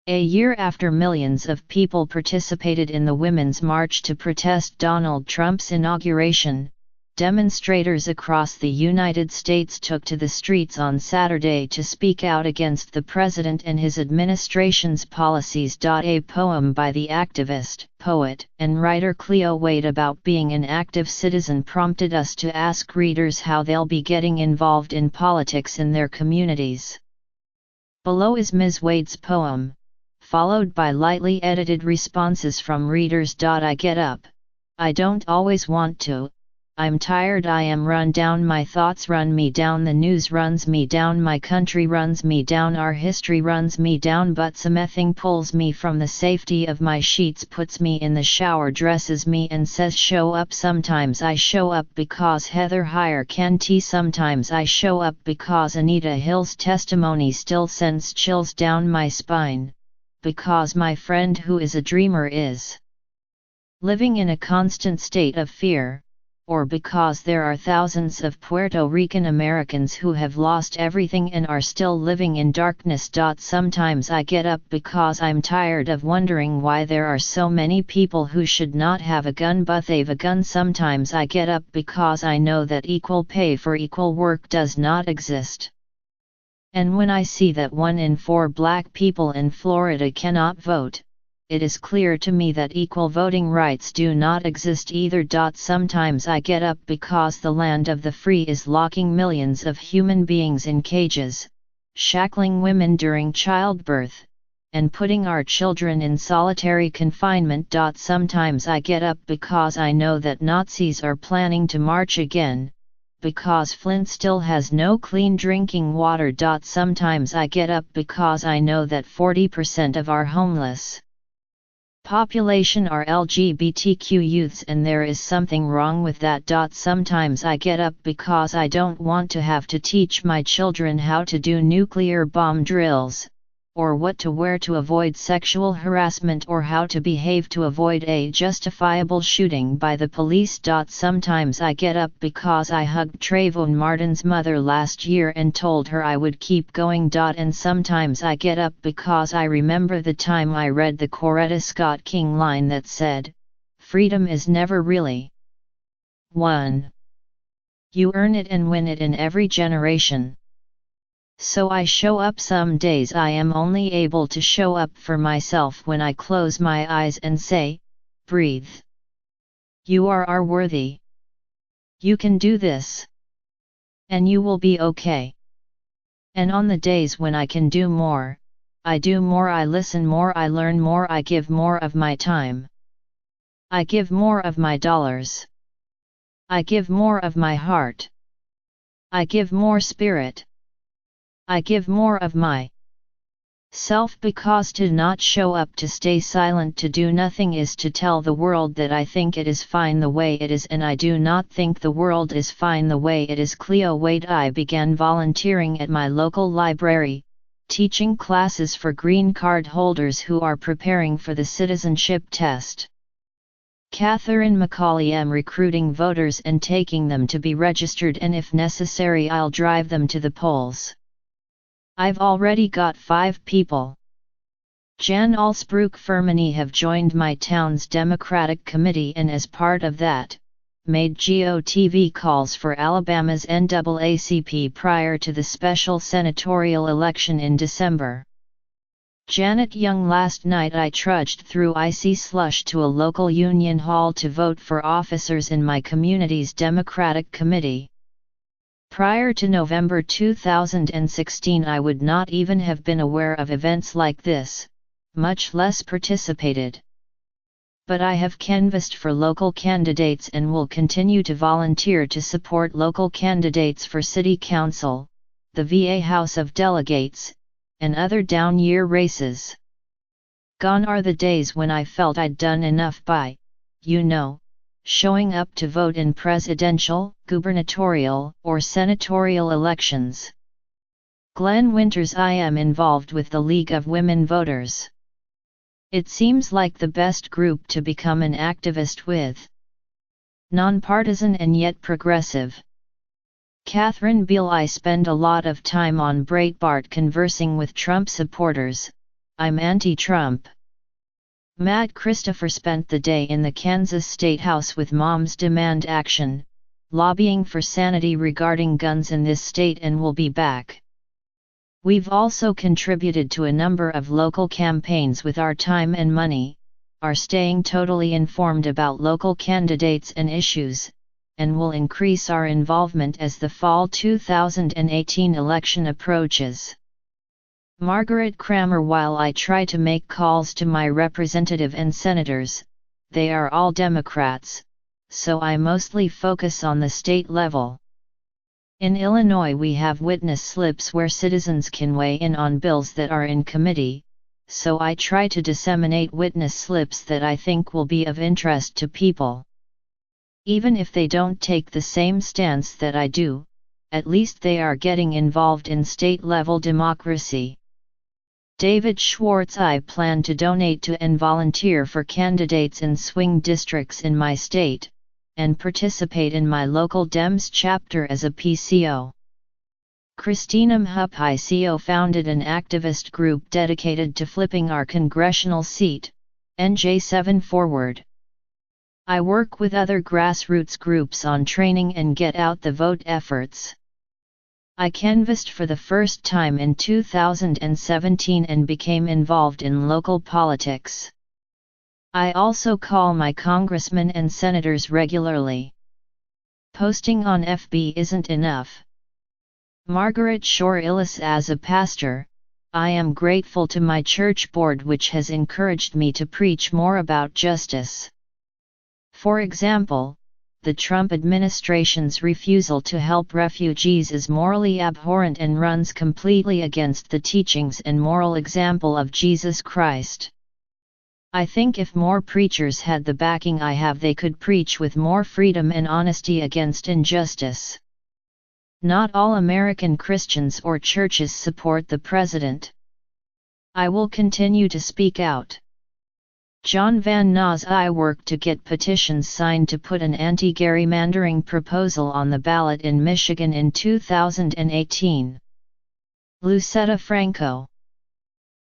A year after millions of people participated in the Women's March to protest Donald Trump's inauguration, demonstrators across the United States took to the streets on Saturday to speak out against the president and his administration's policies. A poem by the activist, poet, and writer Cleo Wade about being an active citizen prompted us to ask readers how they'll be getting involved in politics in their communities. Below is Ms. Wade's poem, followed by lightly edited responses from readers. I get up. I don't always want to. I'm tired, I am run down, my thoughts run me down, the news runs me down, my country runs me down, our history runs me down, but something pulls me from the safety of my sheets, puts me in the shower, dresses me and says show up. Sometimes I show up because Heather Heyer can tea, sometimes I show up because Anita Hill's testimony still sends chills down my spine, because my friend who is a dreamer is living in a constant state of fear, or because there are thousands of Puerto Rican Americans who have lost everything and are still living in darkness. Sometimes I get up because I'm tired of wondering why there are so many people who should not have a gun but they've a gun. Sometimes I get up because I know that equal pay for equal work does not exist. And when I see that 1 in 4 black people in Florida cannot vote, it is clear to me that equal voting rights do not exist either. Sometimes I get up because the land of the free is locking millions of human beings in cages, shackling women during childbirth, and putting our children in solitary confinement. Sometimes I get up because I know that Nazis are planning to march again, because Flint still has no clean drinking water. Sometimes I get up because I know that 40% of our homeless population are LGBTQ youths and there is something wrong with that. Sometimes I get up because I don't want to have to teach my children how to do nuclear bomb drills, or what to wear to avoid sexual harassment, or how to behave to avoid a justifiable shooting by the police. Sometimes I get up because I hugged Trayvon Martin's mother last year and told her I would keep going. And sometimes I get up because I remember the time I read the Coretta Scott King line that said, "Freedom is never really won. You earn it and win it in every generation." So I show up. Some days I am only able to show up for myself when I close my eyes and say, breathe. You are worthy. You can do this. And you will be okay. And on the days when I can do more, I do more, I listen more, I learn more, I give more of my time. I give more of my dollars. I give more of my heart. I give more spirit. I give more of my self, because to not show up, to stay silent, to do nothing is to tell the world that I think it is fine the way it is, and I do not think the world is fine the way it is. Cleo Wade. I began volunteering at my local library, teaching classes for green card holders who are preparing for the citizenship test. Catherine McCauley. Am recruiting voters and taking them to be registered, and if necessary I'll drive them to the polls. I've already got 5 people. Jan Alsbrook Fermany have joined my town's Democratic Committee, and as part of that, made GOTV calls for Alabama's NAACP prior to the special senatorial election in December. Janet Young. Last night I trudged through icy slush to a local union hall to vote for officers in my community's Democratic Committee. Prior to November 2016 I would not even have been aware of events like this, much less participated. But I have canvassed for local candidates and will continue to volunteer to support local candidates for City Council, the VA House of Delegates, and other down-year races. Gone are the days when I felt I'd done enough by, showing up to vote in presidential, gubernatorial, or senatorial elections. Glenn Winters. I am involved with the League of Women Voters. It seems like the best group to become an activist with. Nonpartisan and yet progressive. Catherine Beale. I spend a lot of time on Breitbart conversing with Trump supporters, I'm anti-Trump. Matt Christopher spent the day in the Kansas State House with Moms Demand Action, lobbying for sanity regarding guns in this state, and will be back. We've also contributed to a number of local campaigns with our time and money, are staying totally informed about local candidates and issues, and will increase our involvement as the fall 2018 election approaches. Margaret Kramer. While I try to make calls to my representative and senators, they are all Democrats, so I mostly focus on the state level. In Illinois we have witness slips where citizens can weigh in on bills that are in committee, so I try to disseminate witness slips that I think will be of interest to people. Even if they don't take the same stance that I do, at least they are getting involved in state-level democracy. David Schwartz. I plan to donate to and volunteer for candidates in swing districts in my state, and participate in my local Dems chapter as a PCO. Christina Mhup founded an activist group dedicated to flipping our congressional seat, NJ7 forward. I work with other grassroots groups on training and get out the vote efforts. I canvassed for the first time in 2017 and became involved in local politics. I also call my congressmen and senators regularly. Posting on FB isn't enough. Margaret Shore Illis. As a pastor, I am grateful to my church board, which has encouraged me to preach more about justice. For example, the Trump administration's refusal to help refugees is morally abhorrent and runs completely against the teachings and moral example of Jesus Christ. I think if more preachers had the backing I have, they could preach with more freedom and honesty against injustice. Not all American Christians or churches support the president. I will continue to speak out. John Van Naas. I worked to get petitions signed to put an anti-gerrymandering proposal on the ballot in Michigan in 2018. Lucetta Franco.